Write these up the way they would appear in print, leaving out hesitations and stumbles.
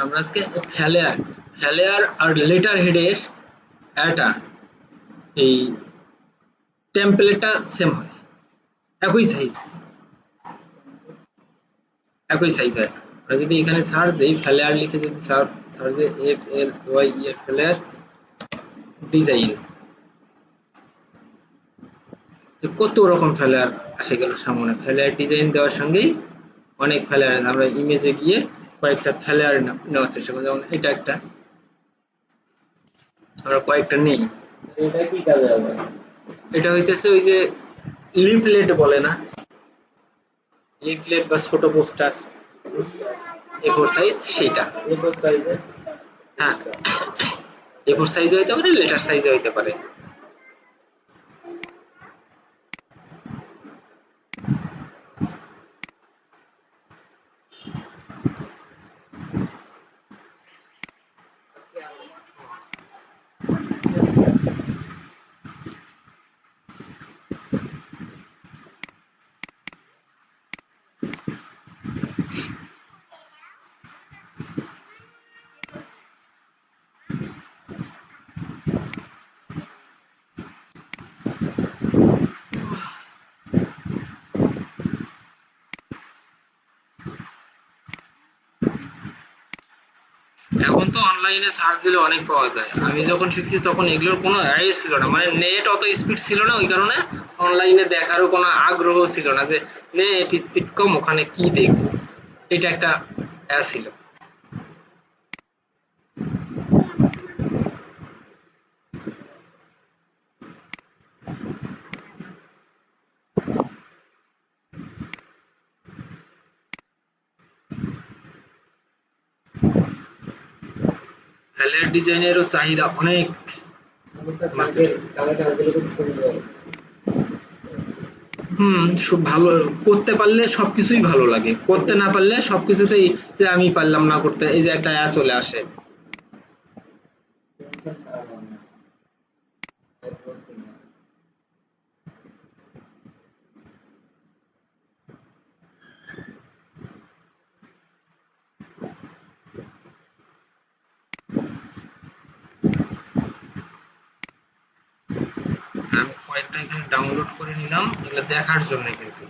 আমরা আজকে ফ্যালেয়ার ফ্যালেয়ার আর লেটার হেডের একটা এই টেমপ্লেটটা সেম হয়, একই সাইজ হয়। আমরা যদি এখানে সার্চ দেই ফ্যালেয়ার লিখে যদি সার্চ দেই FLYE ফ্যালেয়ার ডিজাইন, কত রকম ফ্যালেয়ার আসে গেল সামনে। ফ্যালেয়ার ডিজাইন দেওয়ার সঙ্গেই অনেক ফ্যালেয়ার, আমরা ইমেজে গিয়ে কয়েকটা ফ্যালেয়ার নেওয়ার চেষ্টা করি, যেমন এটা একটা, আমরা কয়েকটা নেই। এটা কি কাজে হবে? এটা হইতেছে ওই যে লিফলেট বলে না, লিফলেট বা ছোট পোস্টার A4 সাইজ, সেটা। A4 সাইজে? হ্যাঁ, A4 সাইজে হইতে পারে, লেটার সাইজে হইতে পারে। এখন তো অনলাইনে সার্চ দিলে অনেক পাওয়া যায়। আমি যখন শিখছি তখন এগুলোর কোনো আইডিয়া ছিল না, মানে নেট অত স্পিড ছিল না, ওই কারণে অনলাইনে দেখারও কোনো আগ্রহ ছিল না যে নেট স্পিড কম, ওখানে কি দেখবো, এটা একটা ছিল। ফ্যালের ডিজাইনেরও চাহিদা অনেক মার্কেটে। ভালো করতে পারলে সবকিছুই ভালো লাগে, করতে না পারলে সবকিছুতেই যে আমি পারলাম না করতে, এই যে একটা চলে আসে। আমি কয়েকটা এখানে ডাউনলোড করে নিলাম, এগুলো দেখার জন্য কিন্তু।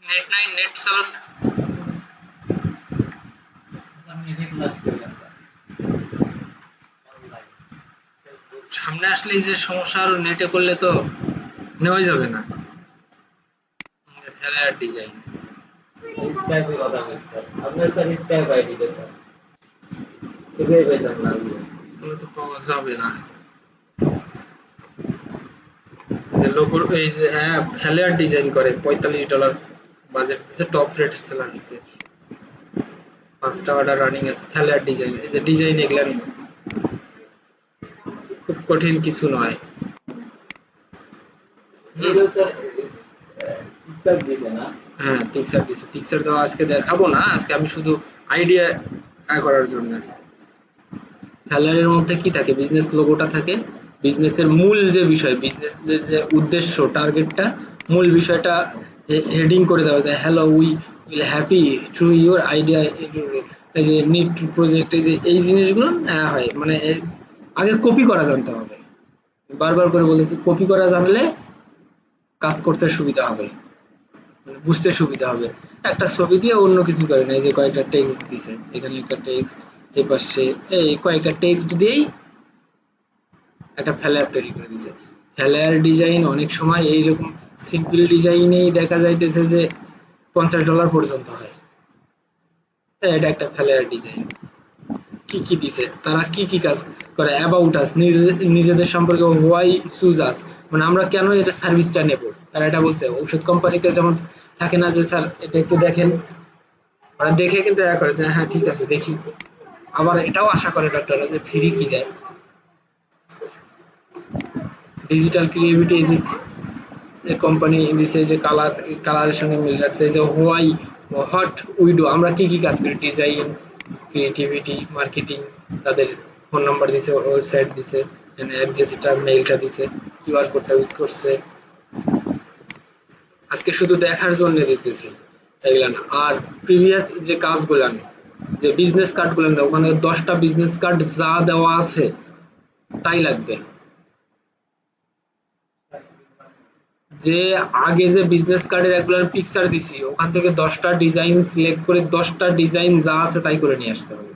নেট নাই, নেট চালান। সামনে আসলে এই যে সমস্যা, আর নেটে করলে তো নেওয়া যাবে না। ফ্যালের ডিজাইন স্কাইপে কথা বলছে আপনার স্যার, স্কাইপ আইডি তে স্যার খুঁজে পেলাম না, ওগুলো তো পাওয়া যাবে না। যে লোগো, এই যে ফ্যালের ডিজাইন করে $45 বাজেট দিছে, টপ রেট সেলার দিছে, 5টা অর্ডার রানিং আছে। ফ্যালের ডিজাইন, এই যে ডিজাইন এগুলা খুব কঠিন কিছু নয়। হ্যাঁ, পিকচার দিছে, পিকচার দেওয়া আজকে দেখাবো না, আজকে আমি শুধু আইডিয়া করার জন্য। ফ্যালারের মধ্যে কি থাকে, বিজনেস লোগোটা থাকে, বিজনেসের মূল যে বিষয়, বিজনেসের যে উদ্দেশ্য, টার্গেটটা, মূল বিষয়টা হেডিং করে দেওয়া যায়, hello we will happy to your idea, এই যে নিড টু প্রজেক্ট, এই যে এই জিনিসগুলো হয়, মানে আগে কপি করা জানতে হবে। বারবার করে বলেছি, কপি করা জানলে কাজ করতে সুবিধা হবে, বুঝতে সুবিধা হবে। একটা ছবি দিয়ে অন্য কিছু করে না, এই যে কয়েকটা টেক্সট দিছে, এখানে একটা টেক্সট, এই পাশে এই কয়েকটা টেক্সট দিয়েই একটা ফ্ল্যায়ার তৈরি করে দিছে। ফ্ল্যায়ার ডিজাইন অনেক সময় এইরকম সিম্পল ডিজাইনেই দেখা যাইতেছে যে $50 পর্যন্ত হয়। এটা একটা ফ্ল্যায়ার ডিজাইন। কি কি দিছে, তারা কি কি কাজ করে, অ্যাবাউট আস, নিজেদের সম্পর্কে, হোয়াই চুজ আস, মানে আমরা কেন এটা সার্ভিসটা নেব, তারা এটা বলছে। ঔষধ কোম্পানিতে যেমন থাকে না যে স্যার এটা একটু দেখেন, ওরা দেখে কিন্তু করে যে হ্যাঁ ঠিক আছে দেখি, আবার এটাও আশা করে ডক্টররা যে ফ্রি কি দেয়, ডিজিটাল ক্রিয়েটিভিটি এই যে কোম্পানি দিছে, যে কালারের সঙ্গে মিল রাখছে, এই যে হোয়াই হট উইডো, আমরা কি কি কাজ করি, ডিজাইন, ক্রিয়েটিভিটি, মার্কেটিং, তাদের ফোন নাম্বার দিছে, ওয়েবসাইট দিছে, অ্যাড্রেসটা, মেইলটা দিছে, কিউআর কোডটা ইউজ করছে। আজকে শুধু দেখার জন্য দিতেছি এগুলান। আর প্রিভিয়াস যে কাজগুলান, যে বিজনেস কার্ডগুলান, ওখানে 10টা বিজনেস কার্ড যা দেওয়া আছে তাই লাগবে। যে আগে যে বিজনেস কার্ডের একগুলার পিকচার দিছি, ওখান থেকে 10টা ডিজাইন সিলেক্ট করে 10টা ডিজাইন যা আছে তাই করে নিয়ে আসতে হবে।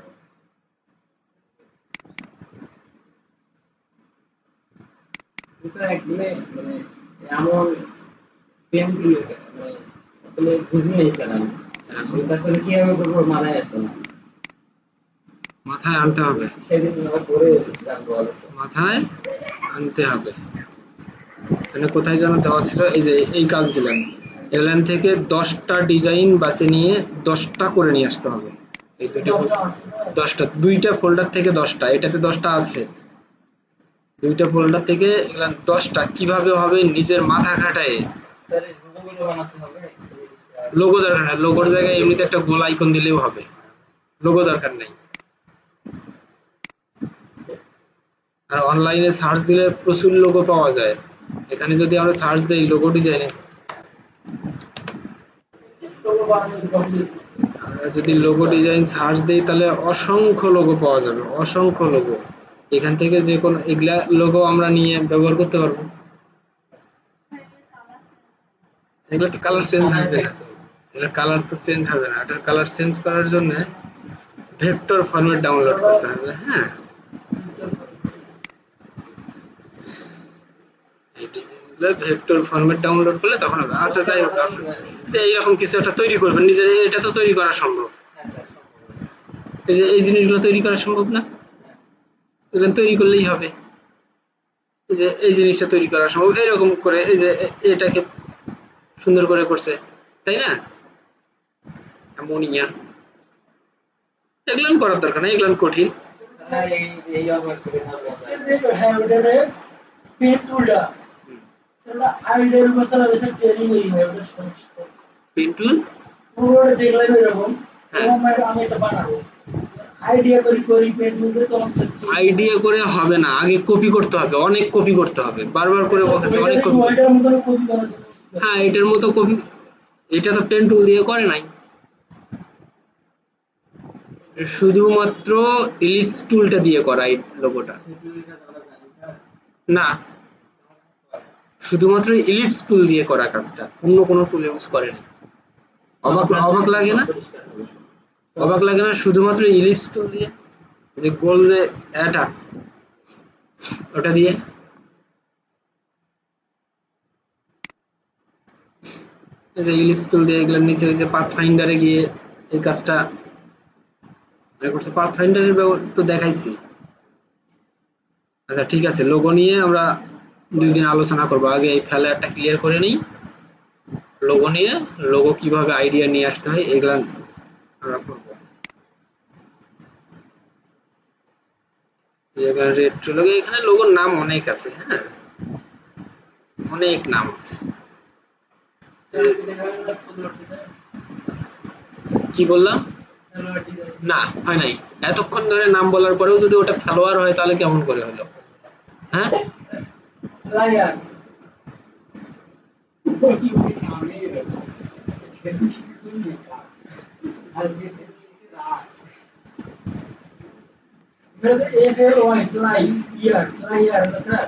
স্যার একদিনে মানে এমন পেন গুলো মানে আসলে বুঝি নাই স্যার আমি এখন এই কাজটা কিভাবে করবো মাথায় আসছে না। মাথায় আনতে হবে, সেদিন আমরা করে জানবো ভালো স্যার। মাথায় আনতে হবে। মানে কোথায় যেন দেওয়া ছিল, এই যে এই কাজগুলো, এগুলান থেকে 10টা ডিজাইন বাছে নিয়ে 10টা করে নিয়ে আসতে হবে। এই দুটো 10টা, দুইটা ফোল্ডার থেকে 10টা, এটাতে 10টা আছে, দুইটা ফোল্ডার থেকে এগুলান 10টা কিভাবে হবে নিজের মাথা খাটায়। স্যার এই লোগোগুলো বানাতে হবে। লোগো দরকার নাই, লোগোর জায়গায় এমনিতে একটা গোল আইকন দিলেও হবে, লোগো দরকার নাই। আর অনলাইনে সার্চ দিলে প্রচুর লোগো পাওয়া যায়। এখানে যদি আমরা সার্চ দেই লোগো ডিজাইনে, লোগো বানাতে কমপ্লিট। আমরা যদি লোগো ডিজাইন সার্চ দেই তাহলে অসংখ্য লোগো পাওয়া যাবে, অসংখ্য লোগো। এখান থেকে যে কোনো এগুলা লোগো আমরা নিয়ে ব্যবহার করতে পারবো। এগুলা তো কালার চেঞ্জ হবে না, এটার কালার তো চেঞ্জ হবে না। এটার কালার চেঞ্জ করার জন্য ভেক্টর ফরম্যাট ডাউনলোড করতে হবে। হ্যাঁ, ভেক্টর ফরম্যাট ডাউনলোড করলে তখন হবে। আচ্ছা যাই হোক, যে এইরকম কিছু একটা তৈরি করবেন নিজের, এটা তো তৈরি করা সম্ভব। হ্যাঁ স্যার সম্ভব। এই যে এই জিনিসগুলো তৈরি করা সম্ভব না, এগুলো তৈরি করলেই হবে। এই যে এই জিনিসটা তৈরি করা সম্ভব এরকম করে, এই যে এটাকে সুন্দর করে করছে, তাই না? অ্যামোনিয়া, এগুলো করার দরকার নেই, এগুলো কঠিন। স্যার এই অবস্থা করে না Sendiri hayalleri pintura. Sonra ayrıca mesela training এই হয় ওটা সমস্যা। পিন্টুল, পুরোটা দেখলাম এরকম, হ্যাঁ। তখন আমি একটা বানাবো। আইডিয়া করি পেন্ট মধ্যে তখন আইডিয়া করে হবে না, আগে কপি করতে হবে, অনেক কপি করতে হবে, বারবার করে বলতেছে অনেক কপি। ওইটার মতো কপি করা যাবে। হ্যাঁ, এটার মতো কপি, এটা তো পেন টুল দিয়ে করে নাই, শুধুমাত্র ইলিপস টুলটা দিয়ে করা এই লোগোটা। না, শুধুমাত্র ইলিপস টুল দিয়ে করা কাজটা, অন্য কোনো টুল ইউজ করেনি। অবাক লাগে না? অবাক লাগে না? শুধুমাত্র ইলিপস টুল দিয়ে, যে গোল যে এটা, ওটা দিয়ে। এই যে ইলিপস টুল দিয়ে এগুলোর নিচে ওই যে পাথফাইন্ডারে গিয়ে এই কাজটা করছে। পাথফাইন্ডারের তো দেখাইছি। আচ্ছা ঠিক আছে, লোগো নিয়ে আমরা 2 দিন আলোচনা করবো। আগে এই ফ্লায়ারটা ক্লিয়ার করে নিই। লোগো নিয়ে, লোগো কিভাবে আইডিয়া নিয়ে আসতে হয় এগুলা আমরা করবো। রেট্রো লোগো, এখানে লোগোর নাম অনেক আছে। হ্যাঁ, অনেক নাম আছে। কি বললাম? না, হয় নাই। এতক্ষণ ধরে নাম বলার পরেও যদি ওটা ফলোয়ার হয় তাহলে কেমন করে হলো? হ্যাঁ, liar FLY fly year flyer sir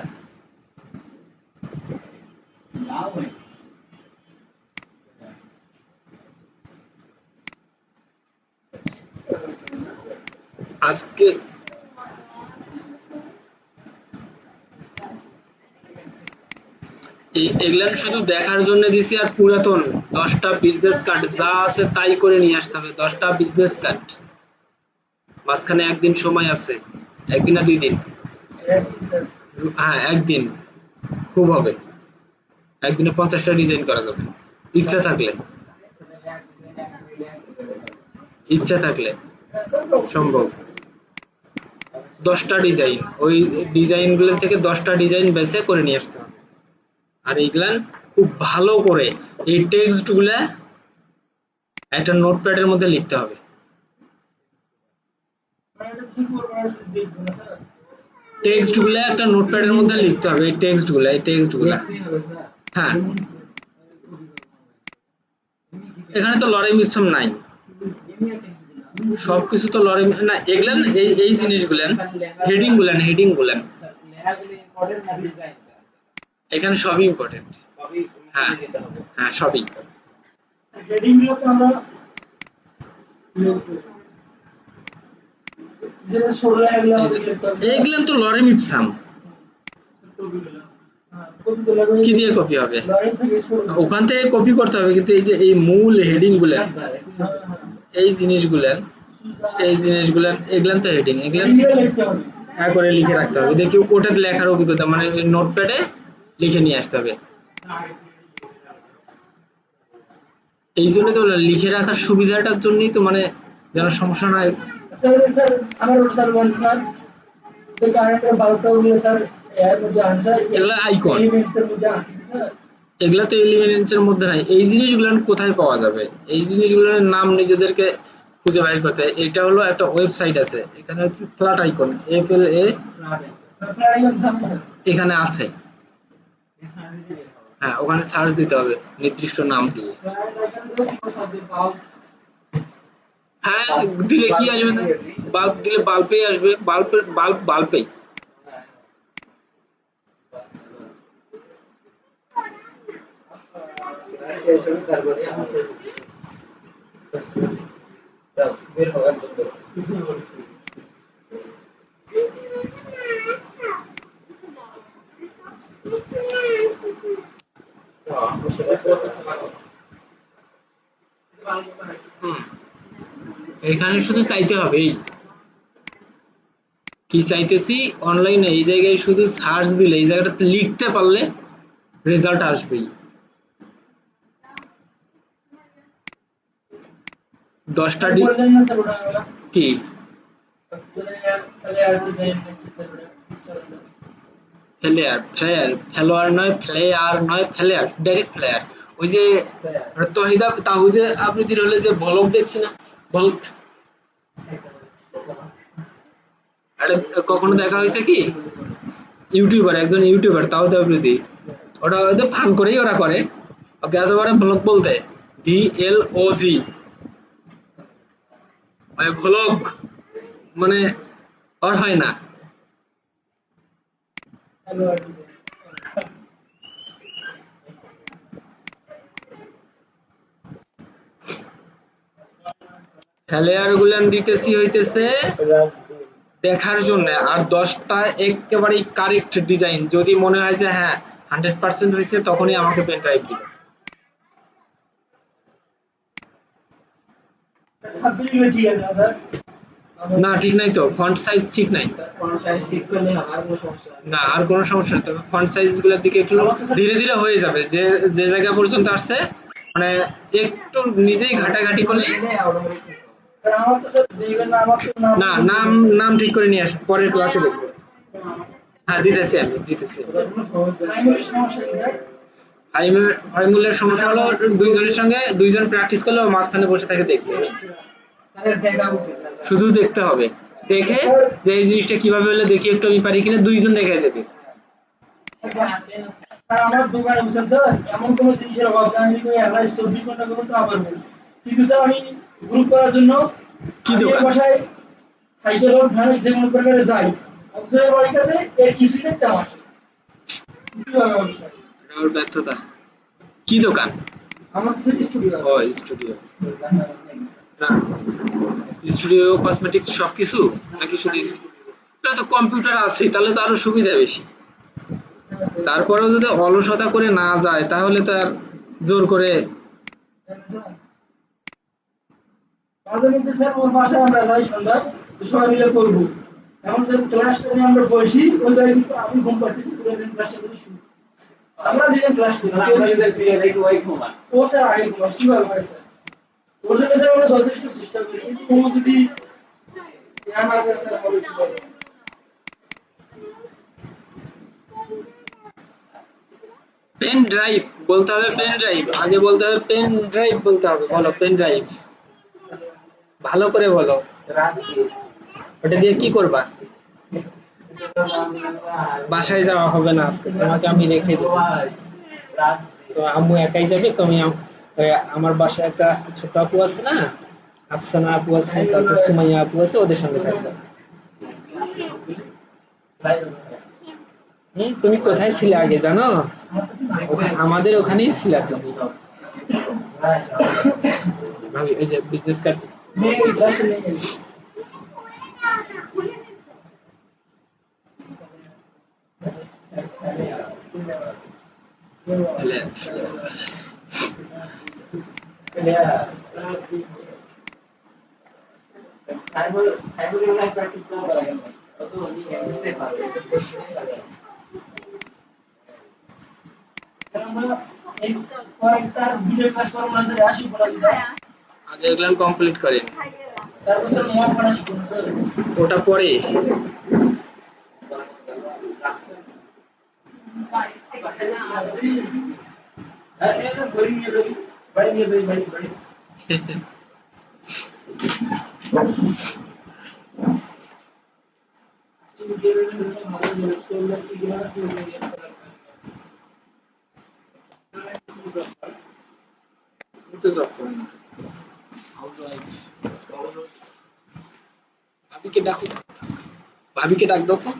আজকে এগুলা শুধু দেখার জন্য দিছি। আর পুরাতন 10টা বিজনেস কার্ড যা আছে তাই করে নিয়ে আসতে হবে। 10টা বিজনেস কার্ড, মাঝখানে একদিন সময় আছে, একদিন না 2 দিন। স্যার হ্যাঁ, একদিন খুব হবে, একদিনে 50টা ডিজাইন করা যাবে ইচ্ছা থাকলে। ইচ্ছা থাকলে সম্ভব। 10টা ডিজাইন, ওই ডিজাইনগুলো থেকে 10টা ডিজাইন বেছে করে নিয়ে আসতে হবে। আর এইগুলান খুব ভালো করে এই টেক্সটগুলা একটা নোটপ্যাডের মধ্যে লিখতে হবে। মানে এটা শিখবো মানে দেখবো না স্যার, টেক্সটগুলা একটা নোটপ্যাডের মধ্যে লিখতে হবে, এই টেক্সটগুলা। দেখতেই হবে স্যার। হ্যাঁ, এমনি কিছু এখানে তো লরেম ইপসম নাই, এমনি একটা কিছু দিলাম। সবকিছু তো লরেম না, এগুলান এই জিনিসগুলান হেডিং গুলান স্যার লেখাগুলি ইম্পর্টেন্ট না ডিজাইন এখানে সবই ইম্পর্টেন্ট। সবই হ্যাঁ দিতে হবে। হ্যাঁ সবই। হেডিং গুলো তো আমরা যেটা সরলা এগুলো আমাদের লিখতে হবে স্যার। এইগুলান তো লরেম ইপসাম, হ্যাঁ, কপি করে লাগবে। কি দিয়ে কপি হবে? লরেন থেকে সরলা। ওখান থেকে কপি করতে হবে, কিন্তু এই যে এই মূল হেডিং গুলান, হ্যাঁ, এই জিনিসগুলান এগুলান তো হেডিং, এগুলান হেডিং গুলো লিখতে হবে। করে লিখে রাখতে হবে। দেখি ওটাতে লেখার অভিজ্ঞতা মানে নোটপ্যাডে লিখে নিয়ে আসতে হবে। এই জন্য তো বললাম, লিখে রাখার সুবিধাটার জন্যই তো, মানে যেন সমস্যা না হয়। স্যার স্যার আমার স্যার বলেন স্যার যে কারেন্টের বাল্বটা গুলো স্যার এর মধ্যে আছে এগুলো icon। এলিমেন্টস এর মধ্যে আছে স্যার। এগুলা তো এলিমেন্টস এর মধ্যে নাই। এই জিনিসগুলো কোথায় পাওয়া যাবে? এই জিনিসগুলোর নাম নিজেদেরকে খুঁজে বাইর করতে হয়। এটা হলো একটা ওয়েবসাইট আছে, এখানে হচ্ছে ফ্ল্যাট আইকন, FLA, আপনারা এই জানেন স্যার। এখানে আছে। এই সার্চ দিতে হবে। হ্যাঁ, ওখানে সার্চ দিতে হবে নির্দিষ্ট নাম দিয়ে। এখানে তো কি সাথে বাল্ব হ্যাঁ, দিলে কি আসবে না? বাল্ব দিলে বাল্বেই আসবে, বাল্বেই। এসব তারপর দাও বের হওয়ার জন্য হুম, এখানে শুধু চাইতে হবে, এই কি চাইতেছি অনলাইনে, এই জায়গায় শুধু সার্চ দিলে এই জায়গাটাতে লিখতে পারলে রেজাল্ট আসবেই। 10টা বললেন না স্যার ওটা কি তাহলে আর ডিজাইন স্যার ওটা ফ্লেয়ার নয়, ফ্লেয়ার, ডাইরেক্ট ফ্লেয়ার। ওই যে তহিদা তাহুদে আবৃত্তির হলে যে ভলক দেখছি না, ভলক, আরে কখনো দেখা হয়েছে কি? একজন ইউটিউবার তাহুদে আবৃত্তি, ওটা হয়তো ফান করেই ওরা করে, ওকে এত বড় ভলক বলতে, VLOG, ভলক মানে ওর হয় না। হ্যালো আর ফ্লেয়ার গুলান দিতেছি হইতেছে দেখার জন্য, আর 10টা একেবারেই কারেক্ট ডিজাইন যদি মনে হয় যে হ্যাঁ 100% হয়েছে, তখনই আমাকে পেন ড্রাইভ দিবে। সাবজেক্ট ঠিক আছে না স্যার? না ঠিক নাই তো, ফন্ট সাইজ ঠিক নাই। কোন সাইজ ঠিক করলে আমার কোনো সমস্যা না, আর কোনো সমস্যা নেই, তবে ফন্ট সাইজ গুলোর দিকে একটু ধীরে ধীরে হয়ে যাবে, যে যে জায়গা পর্যন্ত আসছে, মানে একটু নিজেই ঘাটাঘাটি করলে। নেই অটোমেটিক স্যার আমার তো স্যার দেখবেন না, আমার তো নাম না, নাম ঠিক করে নিয়ে আস, পরের ক্লাসে দেখবো। হ্যাঁ দিতেছি। প্রাইমারি সমস্যা কি স্যার? আইমুলের সমস্যা হলো দুইজনের সঙ্গে দুইজন প্র্যাকটিস করলে ও মাঝখানে বসে থাকে দেখবে, স্যার দেখা উচিত না স্যার। শুধু দেখতে হবে, দেখে যে এই জিনিসটা কিভাবে হলে দেখি একটু আমি পারি কিনা, দুইজন দেখে দেবে। স্যার আমার দোকানে বুঝছেন স্যার এমন কোনো জিনিসের অভাব নেই, আমি ওই অ্যাভারেজ 24 ঘন্টা করতে পারবো, কিন্তু স্যার আমি গ্রুপ করার জন্য কি আমি এর দোকান? বাসায় সাইকেল হোক ভ্যান যে কোনো প্রকারে যাই, অথচ এর বাড়ির কাছে এর কিছুই দেখতে আমার সাথে। কিভাবে হবে স্যার? এটা ওর ব্যর্থতা। কি দোকান? আমার তো স্টুডিও ও আছে। স্টুডিও। না, স্টুডিও কসমেটিক্স সবকিছু নাকি শুধু তাহলে তো কম্পিউটার আছে, তাহলে তো আরো সুবিধা বেশি। তারপরেও যদি অলসতা করে না যায়, তাহলে তো আর জোর করে। মাঝে মধ্যে স্যার ওর বাসায় আমরা যাই সন্ধ্যায়, তো সবাই মিলে করবো। এমন স্যার ক্লাসটা নিয়ে আমরা বসি, ওই জায়গায় কিন্তু আমি ঘুম পাচ্ছি, তোরা যেন ক্লাসটা করে শুনি। আমরা যেন ক্লাস করি, আমরা যদি পিরিয়ড একটু ওই ঘুমান ও স্যার আগে ক্লাস কিভাবে হয় স্যার? ওর জন্য স্যার আমরা যথেষ্ট চেষ্টা করি, কিন্তু ও যদি জ্ঞান না করে স্যার হবে কি করে? পেন ড্রাইভ বলতে হবে, পেন ড্রাইভ আগে বলতে হবে, পেন ড্রাইভ বলতে হবে। বলো পেন ড্রাইভ, ভালো করে বলো। রাজকে ওটা দিয়ে কি করবা? বাসায় যাওয়া হবে না আজকে, তোমাকে আমি রেখে দেবো। রাজ তো আম্মু একাই যাবে, তুমি ওই আমার বাসায় একটা ছোট আপু আছে না, আফসানা আপু আছে, তারপর সুমাইয়া আপু আছে, ওদের সঙ্গে থাকবে। তুমি কোথায় ছিলে আগে জানো? আমাদের ওখানেই ছিলা তুমি। ভাবি এই যে বিজনেস কার্ড নিয়ে গেছি, রাস্তা নিয়ে গেছি। আমরা এই কয়েকটা ভিডিও ক্লাস করবো না স্যার, 80 পড়া দিছে। আগে এগুলো কমপ্লিট করেন, তারপর স্যার মহান পড়া শিখবো না স্যার। ওটা পরে। হ্যাঁ, এটা ধরি নিয়ে ধরি, বাড়ি নিয়ে ধরি, বাড়ি বাড়ি। তো জব করে না, হাউসওয়াইফ। ভাবিকে ডাকো, ভাবিকে ডাক দাও তো।